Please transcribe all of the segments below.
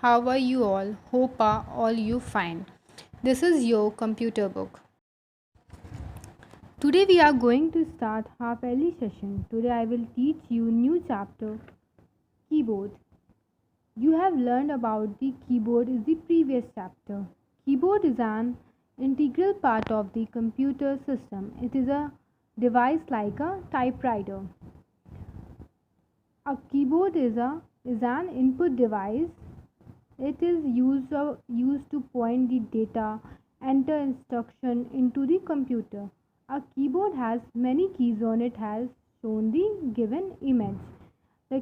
How are you all? Hope are all you fine. This is your computer book. Today we are going to start half early session. Today I will teach you new chapter keyboard. You have learned about the keyboard in the previous chapter. Keyboard is an integral part of the computer system. It is a device like a typewriter. A keyboard is an input device. It is used to point the data, enter instruction into the computer. A keyboard has many keys on it as shown the given image. The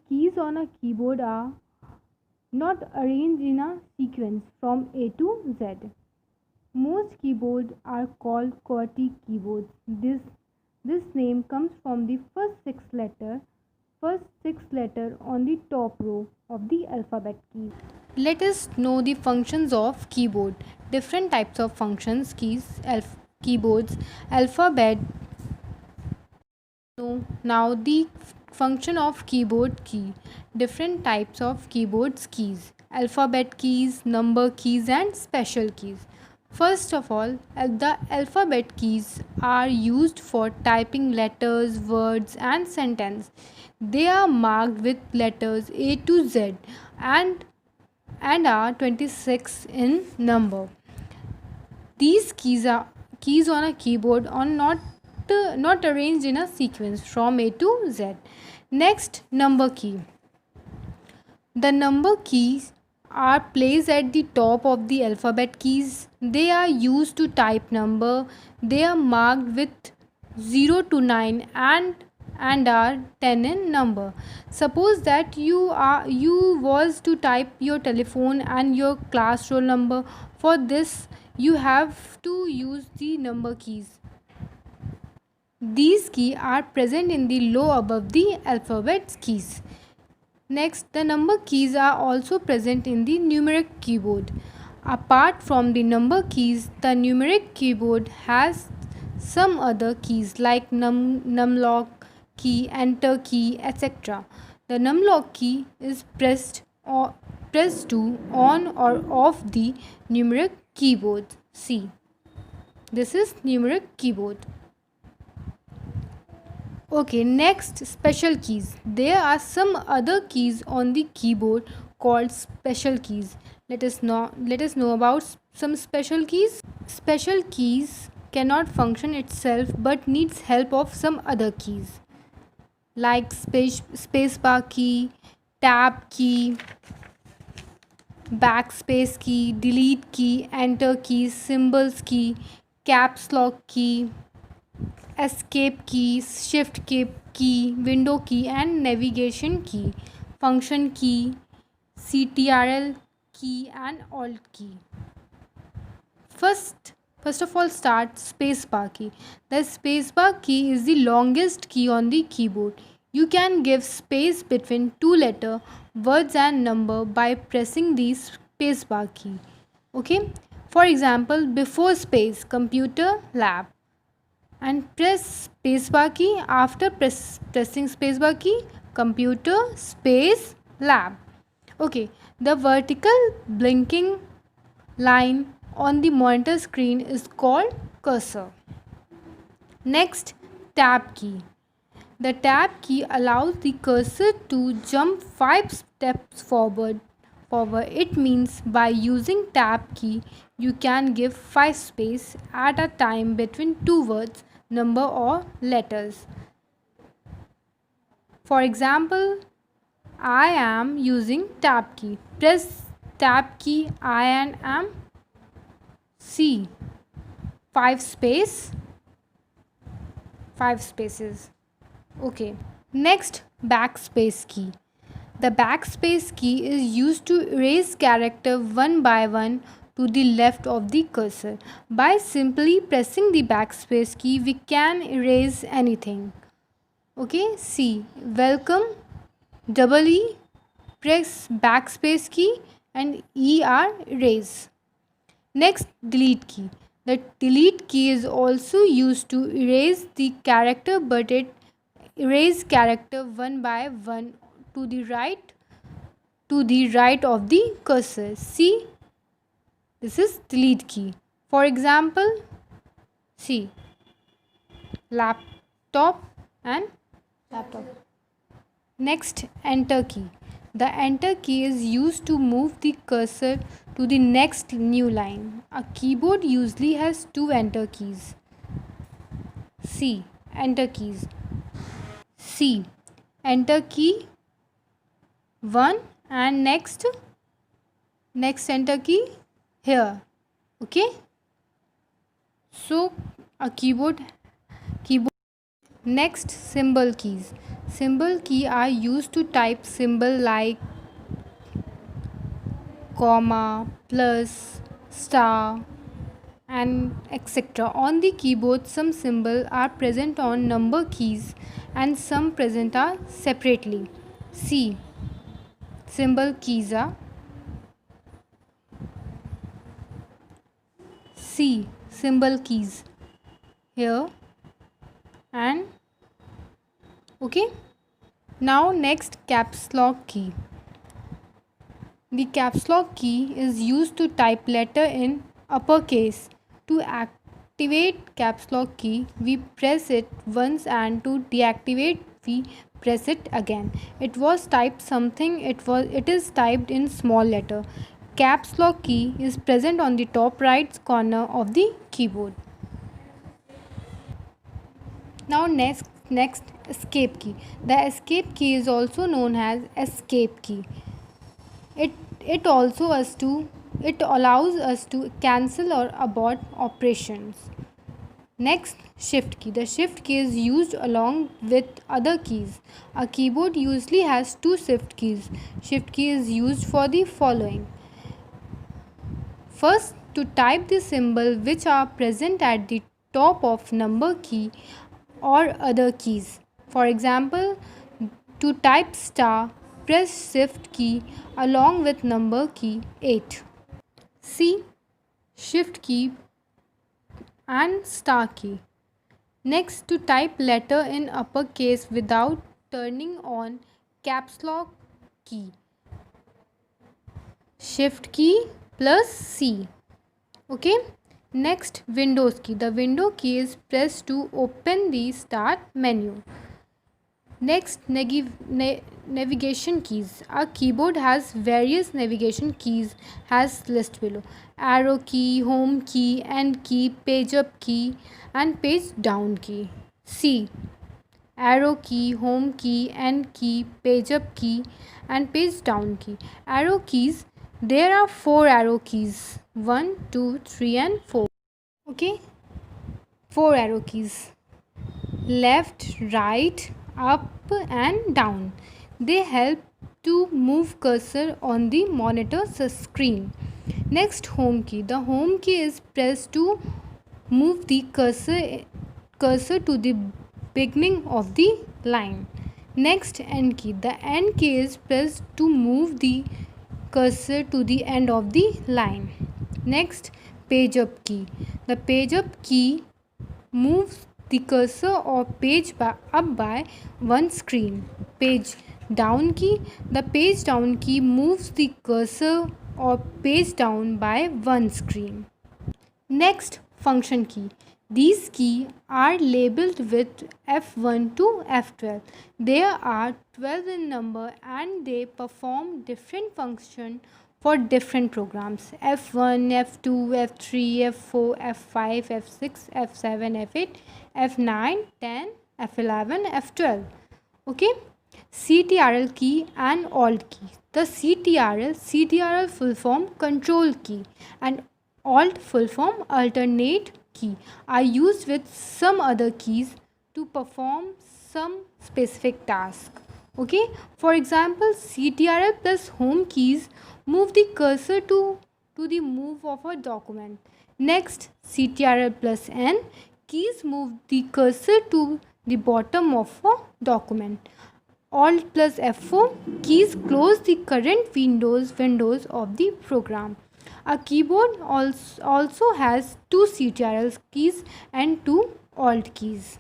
keys on a keyboard are not arranged in a sequence from A to Z. Most keyboards are called QWERTY keyboards. This name comes from the first six letter on the top row of the alphabet keys. Let us know the functions of keyboard. Different types of functions keyboards alphabet. Now the function of keyboard key. Different types of keyboards keys. Alphabet keys, number keys and special keys. First of all, the alphabet keys are used for typing letters, words and sentence. They are marked with letters A to Z and are 26 in number. These keys on a keyboard are not arranged in a sequence from A to Z. Next, number key. The number keys are placed at the top of the alphabet keys. They are used to type number. They are marked with 0 to 9 and are 10 in number. Suppose that you was to type your telephone and your class roll number. For this you have to use the number keys. These keys are present in the low above the alphabet keys. Next, the number keys are also present in the numeric keyboard. Apart from the number keys, the numeric keyboard has some other keys like numlock key, enter key, etc. The numlock key is pressed to on or off the numeric keyboard. See, this is numeric keyboard. Okay, next, special keys. There are some other keys on the keyboard called special keys. Let us know about some special keys. Special keys cannot function itself but needs help of some other keys like spacebar key, tab key, backspace key, delete key, enter key, symbols key, caps lock key, escape key, shift key, window key and navigation key, function key, ctrl key and alt key. First of all, start spacebar key. The spacebar key is the longest key on the keyboard. You can give space between two letter, words and number by pressing the spacebar key. Okay? For example, before space, computer, lab. And press spacebar key. After pressing spacebar key, computer, space, lab. Okay, the vertical blinking line on the monitor screen is called cursor. Next, tab key. The tab key allows the cursor to jump 5 steps forward. It means by using tab key you can give 5 space at a time between two words, number or letters. For example, I am using tab key. Press tab key I and am. See, 5 spaces. Okay. Next, backspace key. The backspace key is used to erase character one by one to the left of the cursor. By simply pressing the backspace key, we can erase anything. Okay, see, welcome, double E, press backspace key and ER erase. Next, delete key. The delete key is also used to erase the character, but it erases character one by one to the right to the right of the cursor. See, this is delete key. For example, see, laptop and laptop. Next, enter key. The enter key is used to move the cursor to the next new line. A keyboard usually has two enter keys. C. Enter keys. C. Enter key 1 and next enter key here. Okay. So a keyboard. Next, symbol keys. Symbol key are used to type symbol like comma, plus, star, and etc. On the keyboard, some symbols are present on number keys and some present are separately. C. Symbol keys are C. Symbol keys here and okay. Now next, caps lock key. The caps lock key is used to type letter in uppercase. To activate caps lock key, we press it once, and to deactivate we press it again. It was typed something, it is typed in small letter. Caps lock key is present on the top right corner of the keyboard. Now next escape key. The escape key is also known as escape key. It allows us to cancel or abort operations. Next, shift key. The shift key is used along with other keys. A keyboard usually has two shift keys. Shift key is used for the following. First, to type the symbol which are present at the top of number key or other keys. For example, to type star, press shift key along with number key 8. C. Shift key and star key. Next, to type letter in uppercase without turning on caps lock key. Shift key plus C. Okay. Next, Windows key. The window key is pressed to open the start menu. Next, navigation keys. A keyboard has various navigation keys as listed below. Arrow key, home key, end key, page up key, and page down key. C. Arrow key, home key, end key, page up key, and page down key. Arrow keys. There are 4 arrow keys. 1, 2, 3, and 4. Okay. 4 arrow keys. Left, right, up and down. They help to move cursor on the monitor screen. Next, home key. The home key is pressed to move the cursor to the beginning of the line. Next, end key. The end key is pressed to move the cursor to the end of the line. Next, page up key. The page up key moves the cursor or page up by one screen. Page down key. The page down key moves the cursor or page down by one screen. Next, function key. These keys are labeled with F1 to F12. There are 12 in number and they perform different functions for different programs. F1, F2, F3, F4, F5, F6, F7, F8, F9, 10, F11, F12. Okay. CTRL key and Alt key. The CTRL full form control key and Alt full form alternate key are used with some other keys to perform some specific task. Okay. For example, CTRL plus home keys move the cursor to the move of a document. Next, CTRL plus N keys move the cursor to the bottom of a document. Alt plus F4 keys close the current windows of the program. A keyboard also has 2 CTRL keys and 2 Alt keys.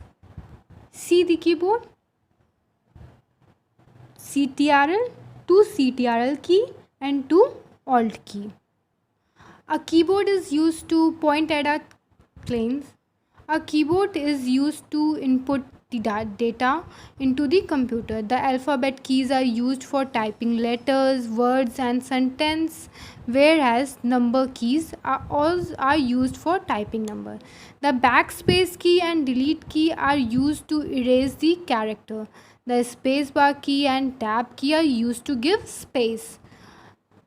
See the keyboard. CTRL to CTRL key and to Alt key. A keyboard is used to point at a planes. A keyboard is used to input the data into the computer. The alphabet keys are used for typing letters, words, and sentence, whereas number keys are used for typing number. The backspace key and delete key are used to erase the character. The spacebar key and tab key are used to give space.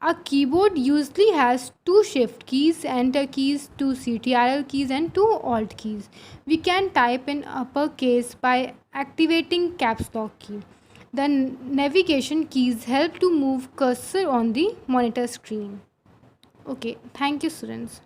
A keyboard usually has two shift keys, enter keys, two CTRL keys, and two alt keys. We can type in uppercase by activating caps lock key. The navigation keys help to move cursor on the monitor screen. Okay, thank you, students.